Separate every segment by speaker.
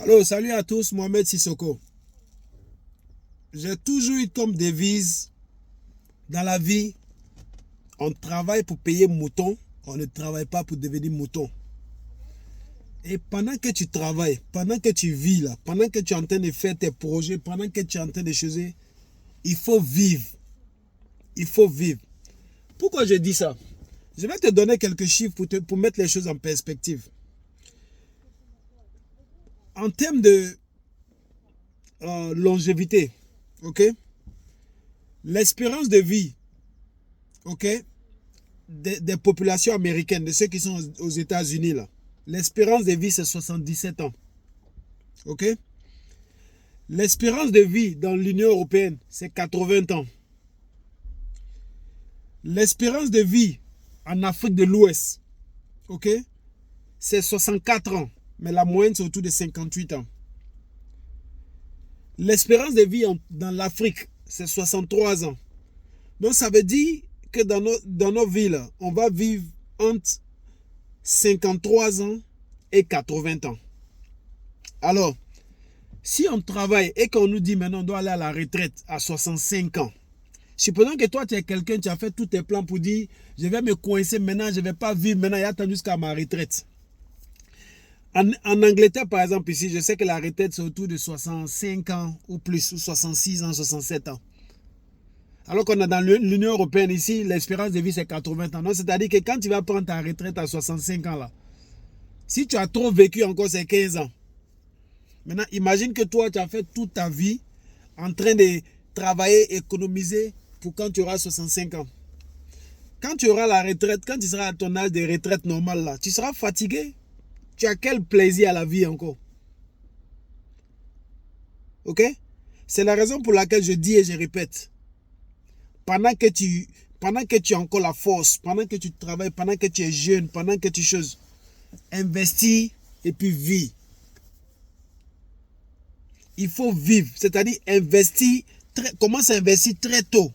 Speaker 1: Alors, salut à tous, Mohamed Sissoko. J'ai toujours eu comme devise dans la vie, on travaille pour payer mouton, on ne travaille pas pour devenir mouton. Et pendant que tu travailles, pendant que tu vis là, pendant que tu es en train de faire tes projets, pendant que tu es en train de choses, il faut vivre. Il faut vivre. Pourquoi je dis ça? Je vais te donner quelques chiffres pour mettre les choses en perspective. En termes de longévité, ok? L'espérance de vie, ok? Des populations américaines, de ceux qui sont aux États-Unis là. L'espérance de vie, c'est 77 ans. Ok? L'espérance de vie dans l'Union européenne, c'est 80 ans. L'espérance de vie en Afrique de l'Ouest, ok? C'est 64 ans. Mais la moyenne, c'est autour de 58 ans. L'espérance de vie dans l'Afrique, c'est 63 ans. Donc, ça veut dire que dans nos villes, on va vivre entre 53 ans et 80 ans. Alors, si on travaille et qu'on nous dit maintenant on doit aller à la retraite à 65 ans, supposons que toi tu es quelqu'un, tu as fait tous tes plans pour dire je vais me coincer maintenant, je ne vais pas vivre maintenant et attendre jusqu'à ma retraite. En Angleterre par exemple ici, je sais que la retraite c'est autour de 65 ans ou plus, ou 66 ans, 67 ans. Alors qu'on a dans l'Union européenne ici, l'espérance de vie c'est 80 ans. C'est-à-dire que quand tu vas prendre ta retraite à 65 ans là, si tu as trop vécu encore, c'est 15 ans. Maintenant, imagine que toi, tu as fait toute ta vie en train de travailler, économiser pour quand tu auras 65 ans. Quand tu auras la retraite, quand tu seras à ton âge de retraite normale là, tu seras fatigué. Tu as quel plaisir à la vie encore? Ok? C'est la raison pour laquelle je dis et je répète. Pendant que tu as encore la force, pendant que tu travailles, pendant que tu es jeune, pendant que tu choses, investis et puis vis. Il faut vivre, c'est-à-dire investir, commence à investir très tôt.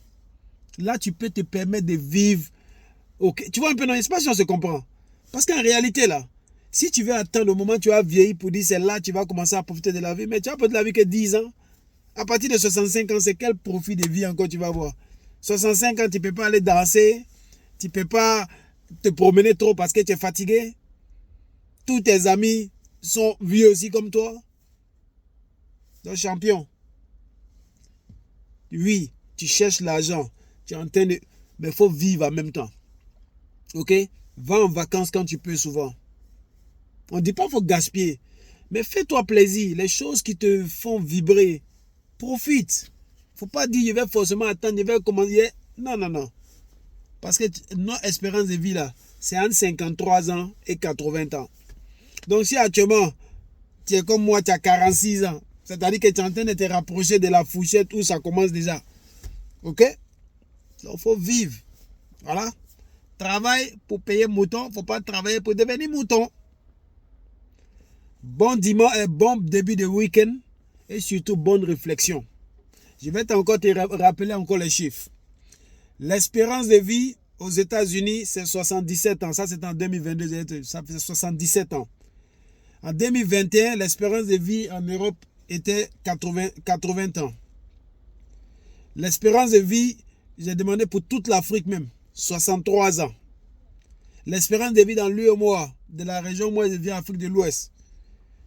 Speaker 1: Là, tu peux te permettre de vivre. Okay. Tu vois un peu dans l'espace, si on se comprend. Parce qu'en réalité, là, si tu veux attendre le moment où tu vas vieillir pour dire c'est là tu vas commencer à profiter de la vie, mais tu vas profiter de la vie que 10 ans. À partir de 65 ans, c'est quel profit de vie encore tu vas avoir? 65 ans, tu ne peux pas aller danser, tu ne peux pas te promener trop parce que tu es fatigué. Tous tes amis sont vieux aussi comme toi. Donc, champion. Oui, tu cherches l'argent. Tu es en train de... Mais il faut vivre en même temps. Ok? Va en vacances quand tu peux souvent. On ne dit pas qu'il faut gaspiller. Mais fais-toi plaisir. Les choses qui te font vibrer. Profite. Il ne faut pas dire je vais forcément attendre, je vais commencer. Non, non, non. Parce que notre espérance de vie là, c'est entre 53 ans et 80 ans. Donc si actuellement, tu es comme moi, tu as 46 ans, c'est-à-dire que tu es en train de te rapprocher de la fourchette où ça commence déjà. Ok? Donc il faut vivre. Voilà. Travaille pour payer mouton, il ne faut pas travailler pour devenir mouton. Bon dimanche et bon début de week-end et surtout bonne réflexion. Je vais encore te rappeler encore les chiffres. L'espérance de vie aux États-Unis, c'est 77 ans. Ça, c'est en 2022. Ça fait 77 ans. En 2021, l'espérance de vie en Europe était 80 ans. L'espérance de vie, j'ai demandé pour toute l'Afrique même, 63 ans. L'espérance de vie dans l'UEMOA, de la région où moi je viens, Afrique de l'Ouest,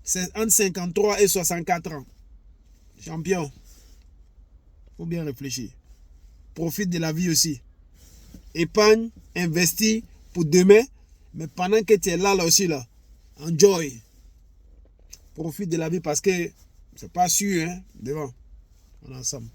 Speaker 1: c'est entre 53 et 64 ans. Champion, il faut bien réfléchir. Profite de la vie aussi. Épargne, investis pour demain, mais pendant que tu es là aussi, là, enjoy. Profite de la vie parce que c'est pas sûr, hein, devant. On est ensemble.